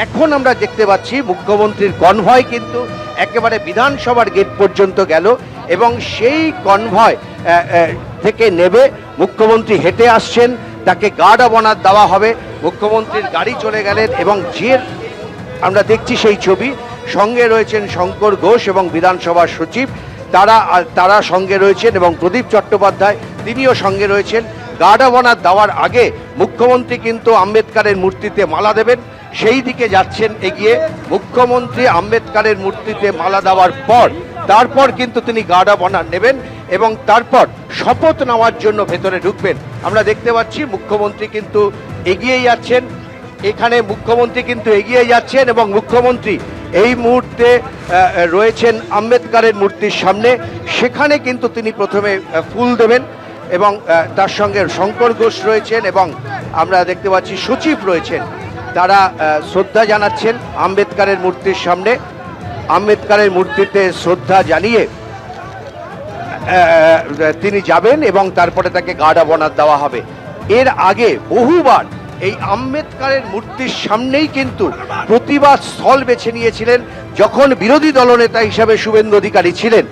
এখন আমরা দেখতে পাচ্ছি মুখ্যমন্ত্রীর কনভয় কিন্তু একেবারে বিধানসভার গেট পর্যন্ত গেল এবং সেই কনভয় থেকে নেবে মুখ্যমন্ত্রী হেঁটে আসছেন, তাকে গার্ড অব অনার দেওয়া হবে। মুখ্যমন্ত্রীর গাড়ি চলে গেলেন এবং যে আমরা দেখছি সেই ছবি, সঙ্গে রয়েছেন শঙ্কর ঘোষ এবং বিধানসভার সচিব, তারা সঙ্গে রয়েছেন এবং প্রদীপ চট্টোপাধ্যায় তিনিও সঙ্গে রয়েছেন। গার্ড অব অনার দেওয়ার আগে মুখ্যমন্ত্রী কিন্তু আম্বেদকরের মূর্তিতে মালা দেবেন, সেই দিকে যাচ্ছেন এগিয়ে। মুখ্যমন্ত্রী আম্বেদকরের মূর্তিতে মালা দেওয়ার পর তারপর কিন্তু তিনি গার্ড অব অনার নেবেন এবং তারপর শপথ নেওয়ার জন্য ভেতরে ঢুকবেন। আমরা দেখতে পাচ্ছি মুখ্যমন্ত্রী কিন্তু এগিয়ে যাচ্ছেন, এখানে মুখ্যমন্ত্রী কিন্তু এগিয়ে যাচ্ছেন এবং মুখ্যমন্ত্রী এই মুহূর্তে রয়েছেন আম্বেদকরের মূর্তির সামনে, সেখানে কিন্তু তিনি প্রথমে ফুল দেবেন এবং তার সঙ্গে শঙ্কর ঘোষ রয়েছেন এবং আমরা দেখতে পাচ্ছি সচিব রয়েছেন, তারা শ্রদ্ধা জানাচ্ছেন আম্বেদকরের মূর্তির সামনে। আম্বেদকরের মূর্তিতে শ্রদ্ধা জানিয়ে তিনি যাবেন এবং তারপরে তাকে গার্ড অব অনার দেওয়া হবে। এর আগে বহুবার এই আম্বেদকরের মূর্তির সামনেই কিন্তু প্রতিবাদ স্থল বেছে নিয়েছিলেন যখন বিরোধী দলনেতা হিসাবে শুভেন্দু অধিকারী ছিলেন,